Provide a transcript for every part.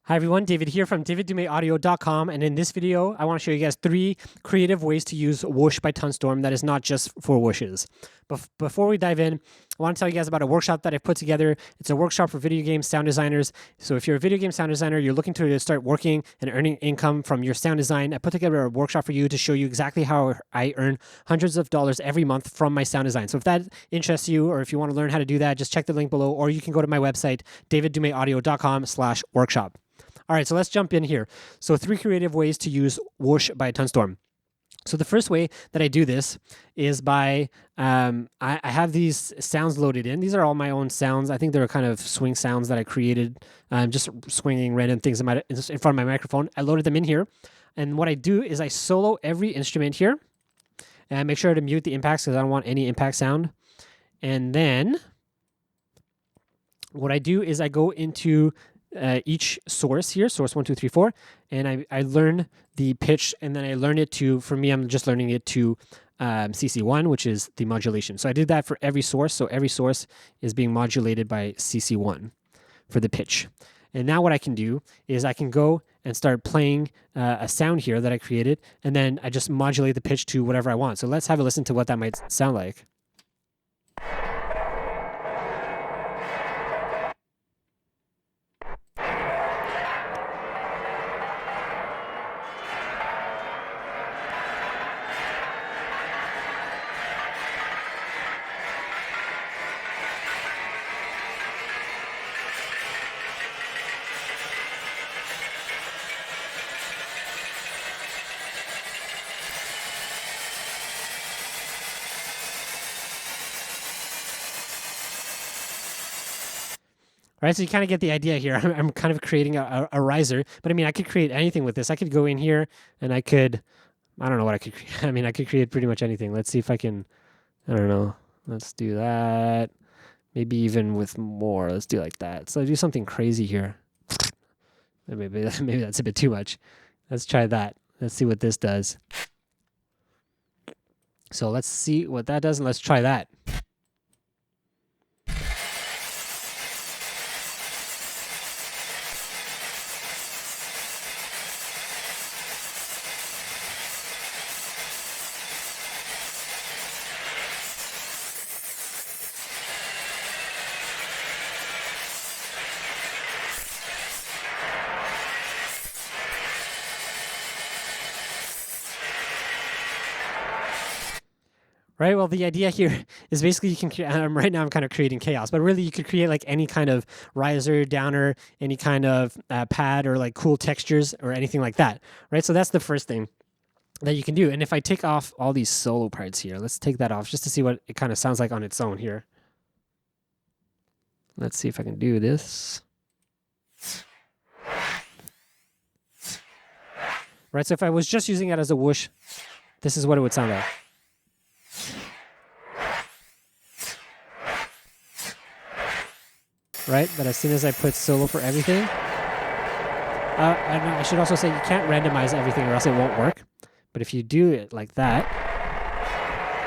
Hi everyone, David here from daviddumaiaudio.com, and in this video I want to show you guys 3 creative ways to use Whoosh by Tonsturm that is not just for whooshes. Before we dive in, I want to tell you guys about a workshop that I've put together. It's a workshop for video game sound designers. So if you're a video game sound designer, you're looking to start working and earning income from your sound design, I put together a workshop for you to show you exactly how I earn hundreds of dollars every month from my sound design. So if that interests you, or if you want to learn how to do that, just check the link below, or you can go to my website, daviddumaiaudio.com/workshop. All right, so let's jump in here. So 3 creative ways to use Whoosh by Tonsturm. So the first way that I do this is by, I have these sounds loaded in. These are all my own sounds. I think they're kind of swing sounds that I created, just swinging random things in front of my microphone. I loaded them in here. And what I do is I solo every instrument here. And I make sure to mute the impacts because I don't want any impact sound. And then what I do is I go into each source here, source 1, 2, 3, 4, and I learn the pitch, and then I learn it to, for me, I'm just learning it to CC1, which is the modulation. So I did that for every source. So every source is being modulated by CC1 for the pitch. And now what I can do is I can go and start playing a sound here that I created, and then I just modulate the pitch to whatever I want. So let's have a listen to what that might sound like. All right, so you kind of get the idea here. I'm kind of creating a riser, but I mean, I could create anything with this. I could go in here and I don't know what I could create. I mean, I could create pretty much anything. Let's see if I can, I don't know. Let's do that. Maybe even with more. Let's do like that. So do something crazy here. Maybe that's a bit too much. Let's try that. Let's see what this does. So let's see what that does, and let's try that. Right. Well, the idea here is basically you can right now I'm kind of creating chaos, but really you could create like any kind of riser, downer, any kind of pad or like cool textures or anything like that. Right. So that's the first thing that you can do. And if I take off all these solo parts here, let's take that off just to see what it kind of sounds like on its own here. Let's see if I can do this. Right. So if I was just using it as a whoosh, this is what it would sound like. Right? But as soon as I put solo for everything, I should also say you can't randomize everything or else it won't work. But if you do it like that,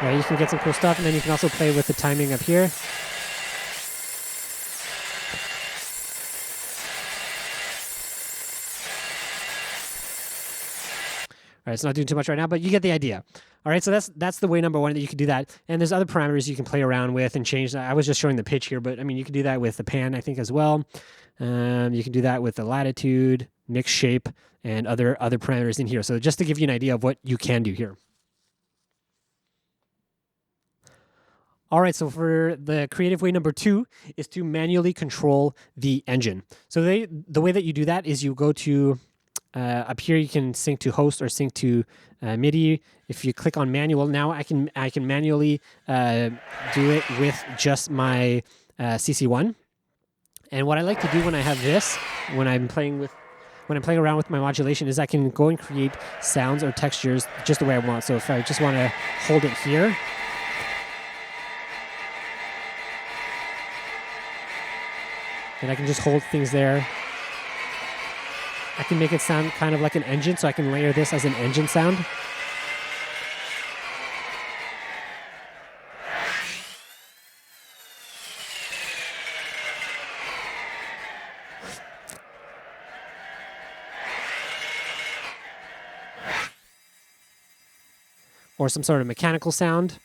right, you can get some cool stuff, and then you can also play with the timing up here. All right, it's not doing too much right now, but you get the idea. All right, so that's the way number 1 that you can do that. And there's other parameters you can play around with and change. I was just showing the pitch here, but I mean, you can do that with the pan, I think, as well. You can do that with the latitude, mix shape, and other parameters in here. So just to give you an idea of what you can do here. All right, so for the creative way number 2 is to manually control the engine. So the way that you do that is you go to up here, you can sync to host or sync to MIDI. If you click on manual, now I can manually do it with just my CC1. And what I like to do when I have this, when I'm playing around with my modulation, is I can go and create sounds or textures just the way I want. So if I just want to hold it here, and I can just hold things there. I can make it sound kind of like an engine, so I can layer this as an engine sound. or some sort of mechanical sound.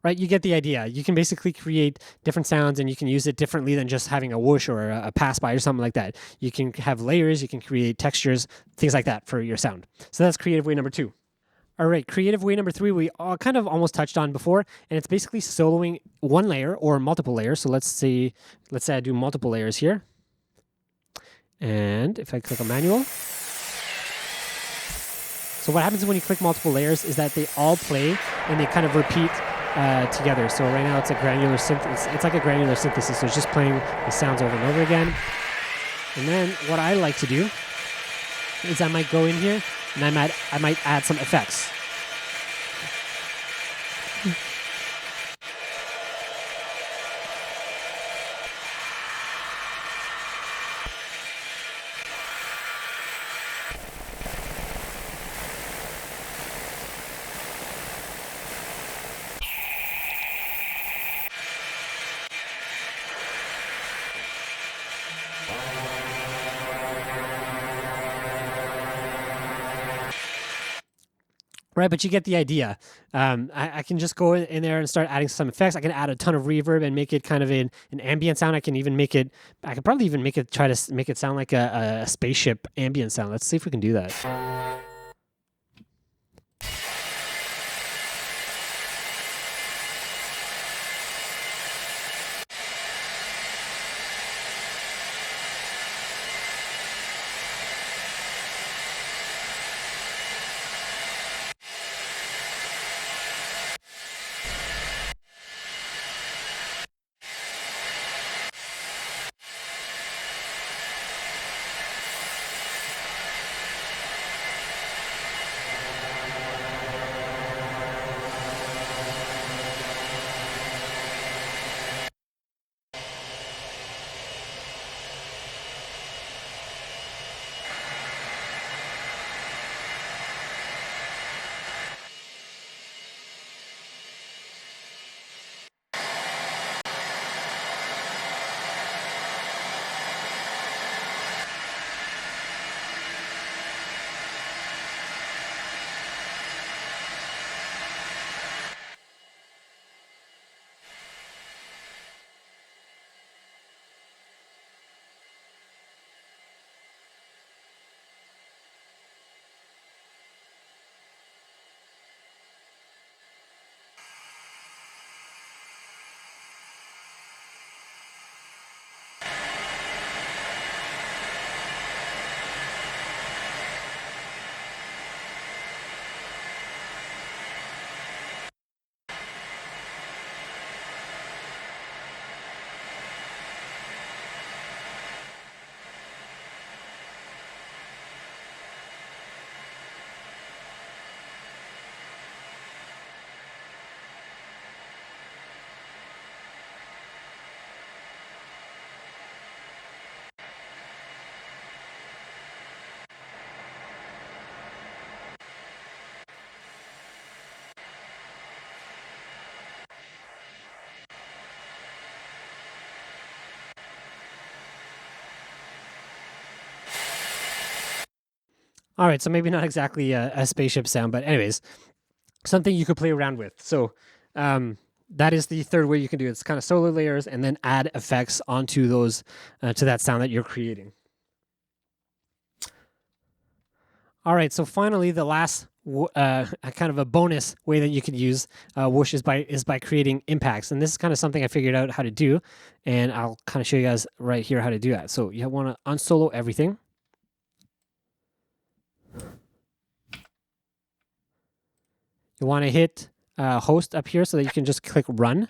Right, you get the idea. You can basically create different sounds, and you can use it differently than just having a whoosh or a pass by or something like that. You can have layers, you can create textures, things like that for your sound. So that's creative way number 2. All right, creative way number 3, we all kind of almost touched on before, and it's basically soloing one layer or multiple layers. So let's say I do multiple layers here. And if I click on manual. So what happens when you click multiple layers is that they all play and they kind of repeat together. So right now it's a granular synthesis. It's like a granular synthesis. So it's just playing the sounds over and over again. And then what I like to do is I might go in here and I might add some effects. Right, but you get the idea. I can just go in there and start adding some effects. I can add a ton of reverb and make it kind of an ambient sound. I can probably even try to make it sound like a spaceship ambient sound. Let's see if we can do that. All right, so maybe not exactly a spaceship sound, but anyways, something you could play around with. So that is the third way you can do it. It's kind of solo layers and then add effects onto those to that sound that you're creating. All right, so finally, the last kind of a bonus way that you could use Whoosh is by creating impacts, and this is kind of something I figured out how to do, and I'll kind of show you guys right here how to do that. So you want to unsolo everything. You want to hit host up here so that you can just click run.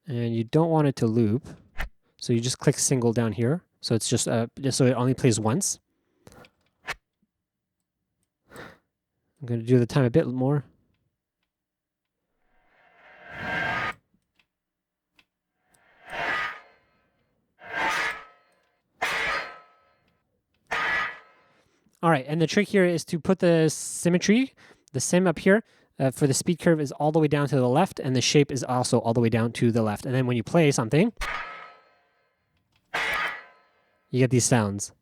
And you don't want it to loop. So you just click single down here. So it's just so it only plays once. I'm going to do the time a bit more. All right, and the trick here is to put the symmetry, the sim up here, for the speed curve is all the way down to the left, and the shape is also all the way down to the left. And then when you play something, you get these sounds.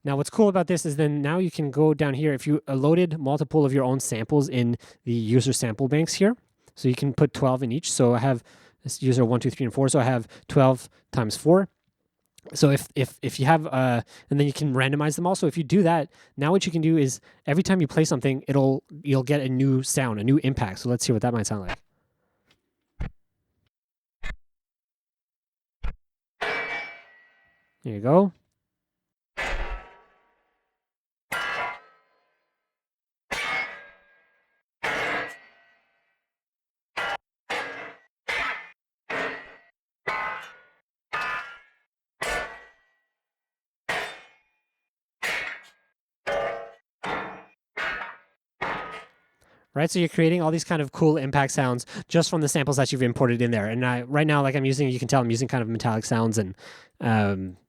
Now, what's cool about this is then now you can go down here. If you loaded multiple of your own samples in the user sample banks here, so you can put 12 in each. So I have this user 1, 2, 3, and 4. So I have 12 times 4. So if you have and then you can randomize them all. So if you do that, now what you can do is every time you play something, you'll get a new sound, a new impact. So let's see what that might sound like. There you go. Right, so you're creating all these kind of cool impact sounds just from the samples that you've imported in there. And right now, like you can tell I'm using kind of metallic sounds and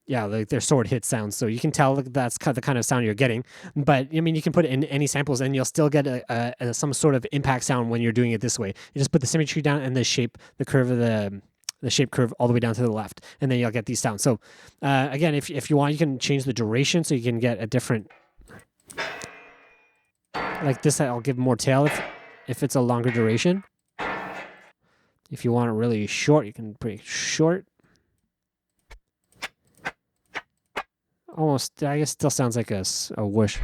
yeah, like they're sword hit sounds. So you can tell that's the kind of sound you're getting. But I mean, you can put it in any samples and you'll still get some sort of impact sound when you're doing it this way. You just put the symmetry down and the curve of the shape curve all the way down to the left, and then you'll get these sounds. So again, if you want, you can change the duration so you can get a different. Like this, I'll give more tail if it's a longer duration. If you want it really short, you can put it short. Almost, I guess, still sounds like a whoosh.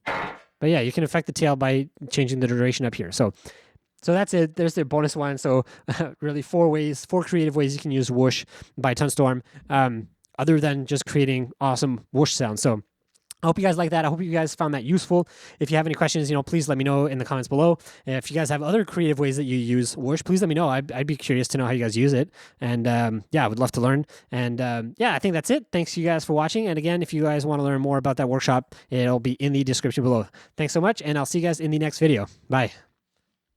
But yeah, you can affect the tail by changing the duration up here. So that's it. There's the bonus one. So really 4 creative ways you can use Whoosh by Tonsturm, other than just creating awesome whoosh sounds. So I hope you guys like that. I hope you guys found that useful. If you have any questions, please let me know in the comments below. If you guys have other creative ways that you use Whoosh, please let me know. I'd be curious to know how you guys use it. And yeah, I would love to learn. And yeah, I think that's it. Thanks you guys for watching. And again, if you guys want to learn more about that workshop, it'll be in the description below. Thanks so much, and I'll see you guys in the next video. Bye.